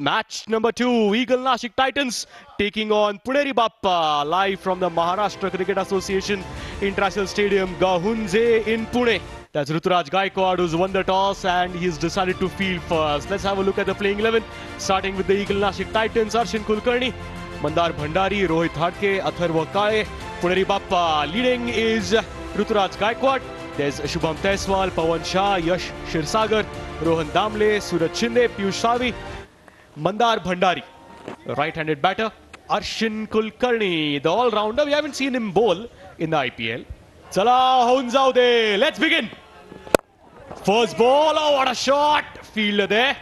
Match number 2, Eagle Nashik Titans taking on Puneri Bappa, live from the Maharashtra Cricket Association International Stadium, Gahunze in Pune. That's Ruturaj Gaikwad who's won the toss and he's decided to field first. Let's have a look at the playing 11, starting with the Eagle Nashik Titans. Arshin Kulkarni, Mandar Bhandari, Rohit Hadke, Atharva Kale. Puneri Bappa leading is Ruturaj Gaikwad. There's Shubham Teswal, Pawan Shah, Yash Shirsagar, Rohan Damle, Suraj Shinde, Piyush Savi. Mandar Bhandari, right-handed batter. Arshin Kulkarni, the all-rounder. We haven't seen him bowl in the IPL. Chala Hunzaude, let's begin. First ball, oh what a shot. Fielder there.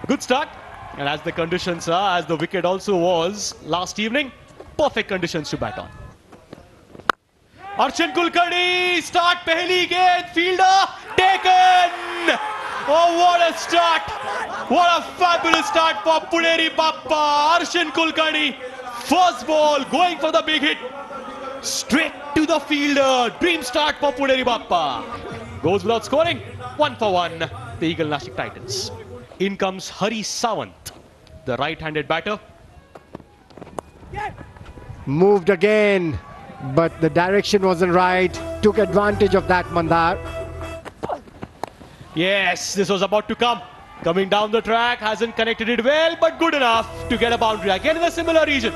Good start. And as the conditions are, as the wicket also was last evening, perfect conditions to bat on. Arshin Kulkarni, start pehli gate, fielder taken. Oh, what a start! What a fabulous start for Puneri Bappa. Arshin Kulkarni, first ball, going for the big hit. Straight to the fielder. Dream start for Puneri Bappa. Goes without scoring. 1 for 1, the Eagle Nashik Titans. In comes Hari Sawant, the right-handed batter. Moved again, but the direction wasn't right. Took advantage of that, Mandar. Yes, this was about to come. Coming down the track, hasn't connected it well, but good enough to get a boundary. Again in a similar region.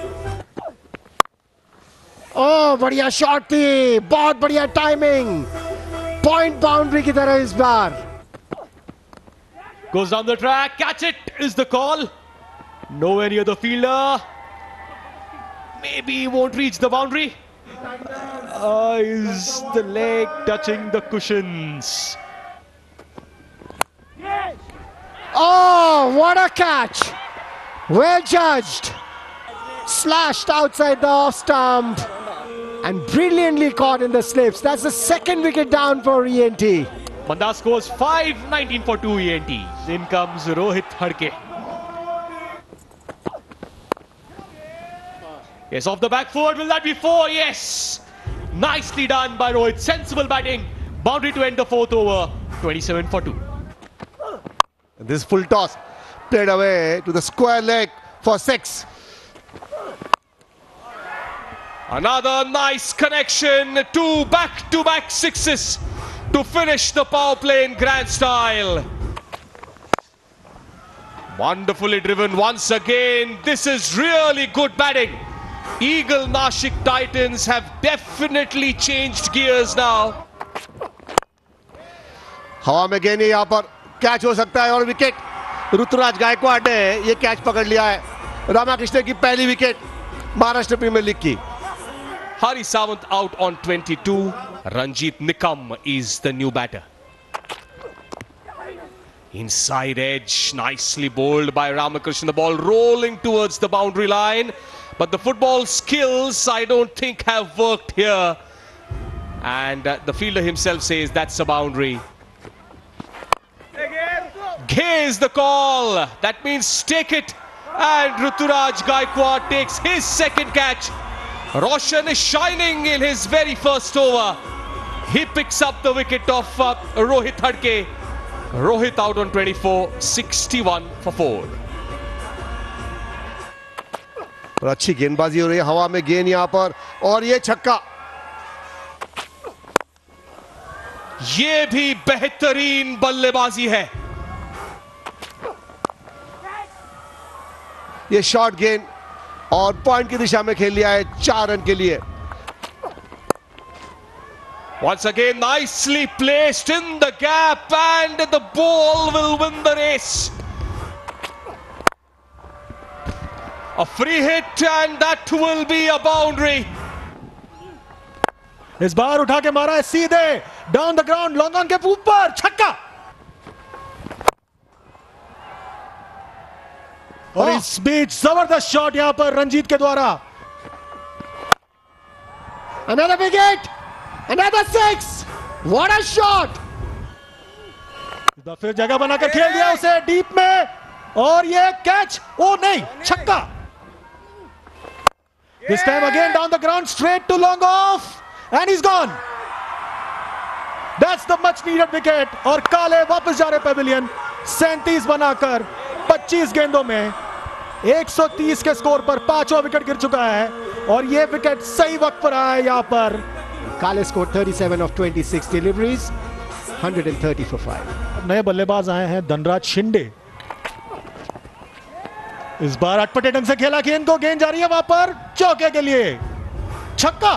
Oh, बढ़िया shot थी, बहुत बढ़िया timing. Point boundary की तरह इस बार. Goes down the track, catch it is the call. Nowhere near the fielder. Maybe he won't reach the boundary. Is the leg touching the cushions? Oh, what a catch! Well judged. Slashed outside the off stump and brilliantly caught in the slips. That's the second wicket down for ENT. Mandar scores 5, 19 for 2 ENT. In comes Rohit Hadke. Yes, off the back foot. Will that be 4? Yes. Nicely done by Rohit. Sensible batting. Boundary to end the 4th over. 27 for 2. This full toss played away to the square leg for 6. Another nice connection. 2 back-to-back sixes to finish the power play in grand style. Wonderfully driven once again. This is really good batting. Eagle Nashik Titans have definitely changed gears now. हवा में गेंद यहाँ पर catch हो सकता है और wicket. Ruturaj Gaikwad ने ये कैच पकड़ लिया है. रामाकृष्ण की पहली विकेट महाराष्ट्र प्रीमियर लीग की. Hari Sawant out on 22. Ranjit Nikam is the new batter. Inside edge, nicely bowled by Ramakrishnan. The ball rolling towards the boundary line. But the football skills, I don't think, have worked here. And the fielder himself says that's a boundary. Gaze the call. That means take it. And Ruturaj Gaikwad takes his second catch. Roshan is shining in his very first over. He picks up the wicket of Rohit Hadke. Rohit out on 24, 61 for 4. और अच्छी गेंदबाजी हो रही है. हवा में गेंद यहाँ पर और ये छक्का. ये भी बेहतरीन बल्लेबाजी है. ये शॉर्ट गेंद और पॉइंट की दिशा में खेल लिया है 4 रन के लिए. Once again nicely placed in the gap and the ball will win the race. A free hit and that will be a boundary. इस बार उठा के मारा है सीधे down the ground, long on के ऊपर, छक्का. और इस बीच जबरदस्त शॉट यहां पर रंजीत के द्वारा. Another wicket, another 6. What a shot! फिर जगह बनाकर खेल दिया उसे डीप में और ये कैच. ओ नहीं, छक्का. This time again down the ground, straight to long off, and he's gone. That's the much needed wicket. और काले वापस जा रहे पेविलियन 37 बनाकर 25 गेंदों में 130 के स्कोर पर 5वां विकेट गिर चुका है और यह विकेट सही वक्त पर आया यहां पर। Kale scored 37 of 26 deliveries, 130 for 5. नए बल्लेबाज आए हैं धनराज शिंदे। इस बार अटपटे ढंग से खेला गेंद को, गेंद जा रही है वहां पर चौके के लिए, छक्का।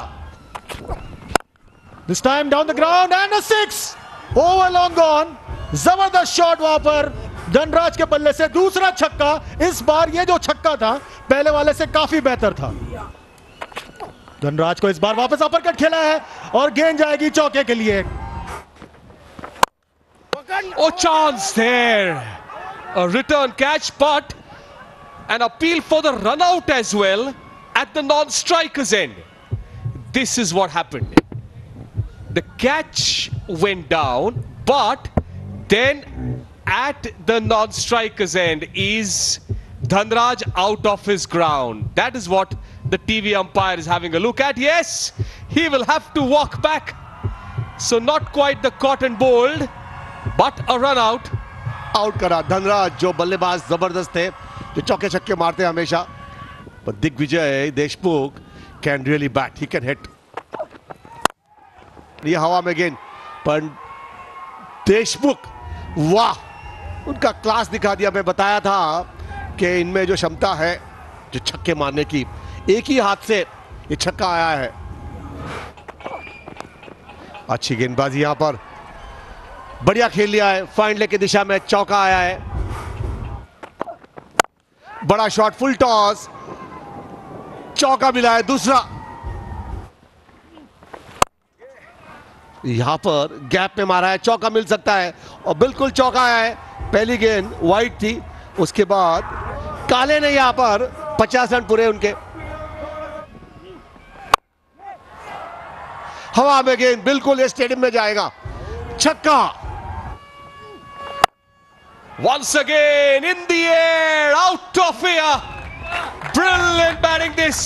This time down the ground and a 6, over long on. जबरदस्त शॉट वहां पर धनराज के बल्ले से, दूसरा छक्का। इस बार ये जो छक्का था पहले वाले से काफी बेहतर था। धनराज को इस बार वापस अपरकट खेला है और गेंद जाएगी चौके के लिए। Oh, chance there. A return catch, but an appeal for the run out as well at the non-striker's end. This is what happened. The catch went down, but then at the non-striker's end is Dhanraj out of his ground. That is what the TV umpire is having a look at. Yes, he will have to walk back. So not quite the cotton bold, but a run out. Out करा धनराज, जो बल्लेबाज जबरदस्त थे, जो चौके छक्के मारते हैं हमेशा। पर Digvijay Deshmukh can really bat, he can hit. ये हवा में गेंद, पर देशमुख वाह, उनका क्लास दिखा दिया। मैं बताया था कि इनमें जो क्षमता है जो छक्के मारने की, एक ही हाथ से ये छक्का आया है। अच्छी गेंदबाजी यहां पर, बढ़िया खेल लिया है। फाइन लेग की दिशा में चौका आया है। बड़ा शॉट, फुल टॉस, चौका मिला है दूसरा। यहां पर गैप में मारा है, चौका मिल सकता है और बिल्कुल चौका आया है। पहली गेंद वाइड थी, उसके बाद काले ने यहां पर 50 रन पूरे उनके। हवा में गेंद, बिल्कुल ये स्टेडियम में जाएगा, छक्का। Once again in the air, out of here. Brilliant batting this.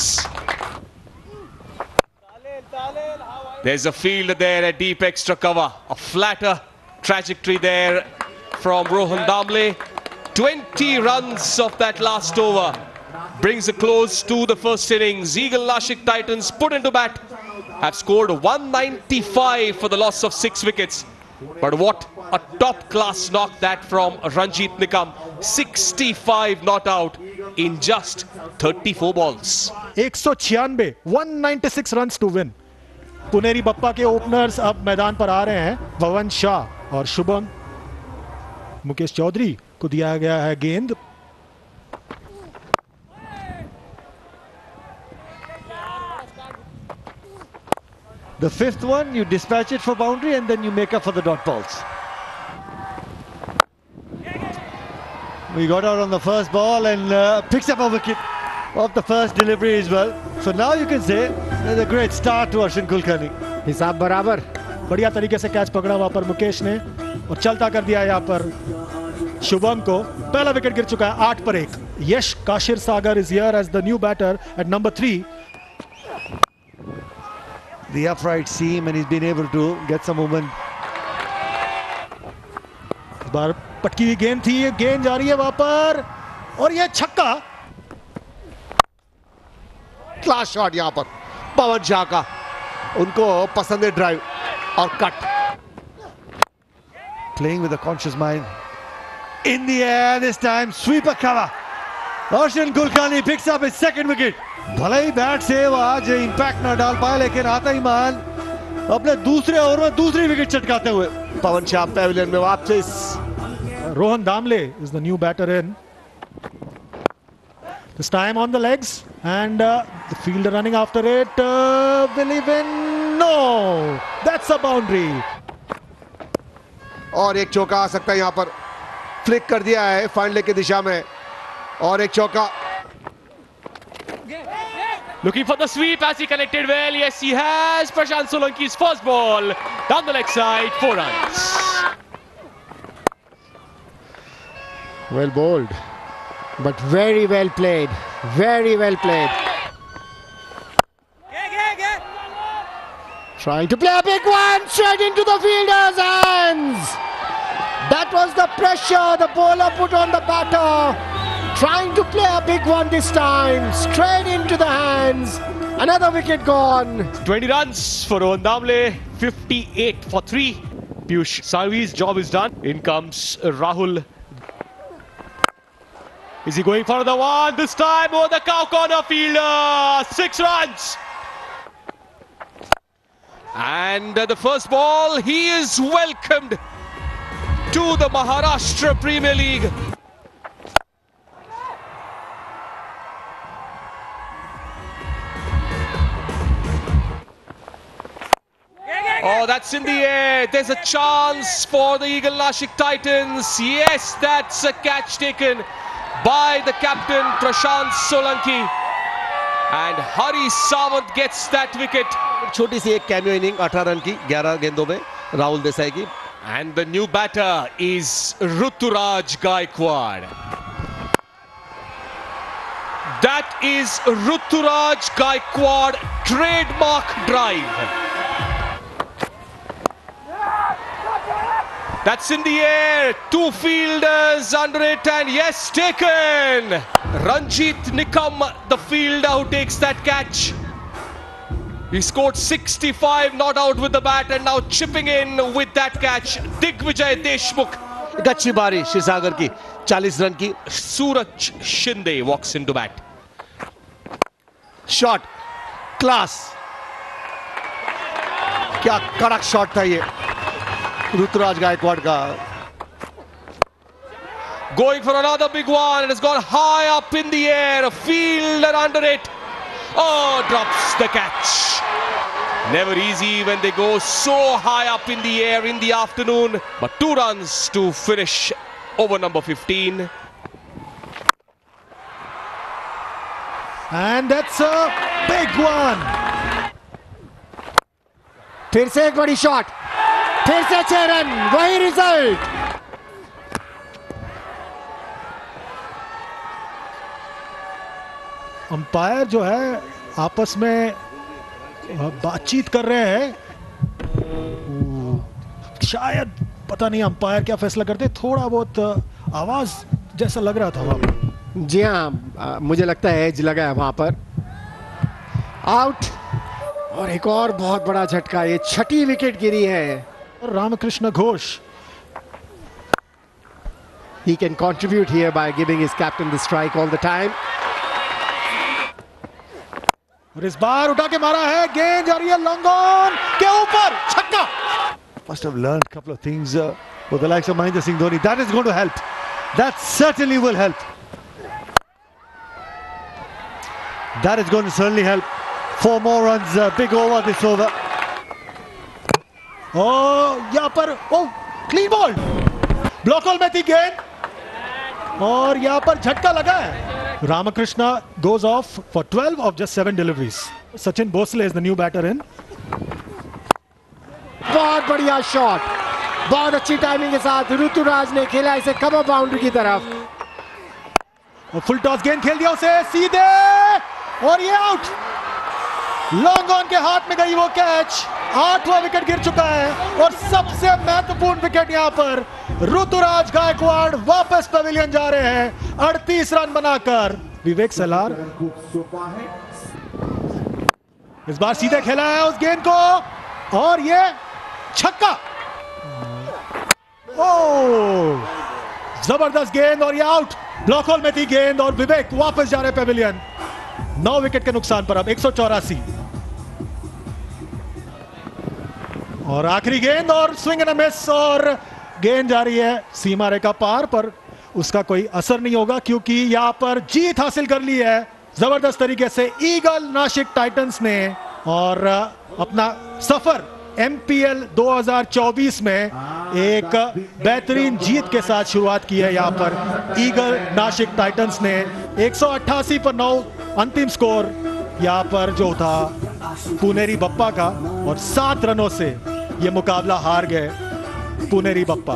There's a fielder there at deep extra cover. A flatter trajectory there from Rohan Damle. 20 runs of that last over brings a close to the first innings. Eagle Nashik Titans put into bat have scored 195 for the loss of 6 wickets. But what a top-class knock that from Ranjit Nikam. 65 not out in just 34 balls. 196, 196 runs to win. Puneri Bappa के openers अब मैदान पर आ रहे हैं, भवन शाह और शुभम। मुकेश चौधरी को दिया गया है गेंद। The fifth one, you dispatch it for boundary and then you make up for the dot balls. We got out on the first ball and picks up a wicket off the first delivery as well. So now you can say there's a great start to Arshin Kulkarni. हिसाब बराबर, बढ़िया तरीके से catch पकड़ा वहां पर मुकेश ने और चलता कर दिया यहाँ पर शुभम को। पहला विकेट गिर चुका है 8 पर 1। यश काशिर सागर is here as the new batter at number 3. The upright seam and he's been able to get some movement. इस बार पटकी हुई गेंद थी, ये गेंद जा रही है वहां पर और ये छक्का। क्लास शॉट यहां पर पवन शाह का, उनको पसंद है ड्राइव और cut. Playing with a conscious mind. In the air this time, sweeper cover. Arshin Kulkarni picks up his second wicket. भले ही बैट से वो आज इंपैक्ट ना डाल पाए, लेकिन आता ही मान अपने दूसरे ओवर में दूसरी विकेट चटकाते हुए। पवन शाह पैविलियन में वापस। Rohan Damle is the new batter in. This time on the legs and the fielder running after it. Will he win? No! That's a boundary. और एक चौका आ सकता है यहां पर, फ्लिक कर दिया है फाइन लेग की दिशा में और एक चौका। Looking for the sweep as he connected well. Yes, he has. Prashant Solanki's first ball down the leg side, 4 runs. well bowled, but very well played, very well played. Trying to play a big one straight into the fielder's hands. That was the pressure the bowler put on the batter. Trying to play a big one this time. Straight into the hands. Another wicket gone. 20 runs for Rohan Damle, 58 for 3. Piyush Salvi's job is done. In comes Rahul. Is he going for the one this time? Oh, the cow corner fielder. 6 runs. And the first ball, he is welcomed to the Maharashtra Premier League. Oh, that's in the air. There's a chance for the Eagle Nashik Titans. Yes, that's a catch taken by the captain Prashant Solanki. And Hari Sawant gets that wicket. छोटी सी एक cameo inning 18 run की 11 गेंदों में राहुल देसाई की. And the new batter is Ruturaj Gaikwad. That is Ruturaj Gaikwad trademark drive. That's in the air. 2 fielders under it, and yes, taken. Ranjit Nikam, the fielder who takes that catch. He scored 65, not out with the bat, and now chipping in with that catch. Digvijay Deshmukh. एक अच्छी बारी शिवसागर की 40 run की. Suraj Shinde walks into bat. Shot class. क्या कड़क shot था ये ऋतुराज गायकवाड़ का. Going for another big one, and it's gone high up in the air. A fielder under it. Oh, drops the catch. Never easy when they go so high up in the air in the afternoon. But 2 runs to finish over number 15. And that's a big one. फिर से एक बड़ी shot. फिर से 6 run. वही result. Umpire जो है आपस में बातचीत कर रहे हैं. शायद पता नहीं अंपायर क्या फैसला करते. थोड़ा बहुत आवाज जैसा लग रहा था वहां पर. जी हाँ, मुझे लगता है एज लगा है वहां पर. आउट. और एक और बहुत बड़ा झटका. ये 6ठी विकेट गिरी है. Ramakrishna Ghosh. He can contribute here by giving his captain the strike all the time. और इस बार उठा के मारा है. गेंद जा रही है लॉन्ग ऑन के ऊपर. छक्का. Must have learned a couple of things for the likes of Mahendra Singh Dhoni. That is going to help. That certainly will help. That is going to certainly help. 4 more runs, big over this over. यहाँ पर clean ball. Block whole में थी गेंद और यहाँ पर झटका लगा है. Ramakrishna goes off for 12 of just 7 deliveries. Sachin Bhosle is the new batter in. बहुत बढ़िया शॉट. बहुत अच्छी टाइमिंग के साथ ऋतुराज ने खेला इसे कवर बाउंड्री की तरफ. और फुल टॉस गेंद खेल दिया उसे सीधे और ये आउट. लॉन्ग ऑन के हाथ में गई वो कैच. 8वां विकेट गिर चुका है और सबसे महत्वपूर्ण विकेट यहां पर ऋतुराज गायकवाड़ वापस पवेलियन जा रहे हैं 38 रन बनाकर. विवेक सलार इस बार सीधे खेला है उस गेंद को और ये छक्का. जबरदस्त गेंद और ये आउट. ब्लॉक होल में थी गेंद और विवेक वापस जा रहे पवेलियन. 9 विकेट के नुकसान पर अब 184. और आखिरी गेंद और स्विंग एंड मिस और गेंद जा रही है सीमा रेखा पार, पर उसका कोई असर नहीं होगा क्योंकि यहां पर जीत हासिल कर ली है जबरदस्त तरीके से ईगल नासिक टाइटंस ने और अपना सफर एमपीएल 2024 में एक बेहतरीन जीत के साथ शुरुआत की है. यहां पर ईगल नासिक टाइटंस ने 188 पर 9 अंतिम स्कोर यहां पर जो था पुनेरी बप्पा का और 7 रनों से यह मुकाबला हार गए पुनेरी बप्पा.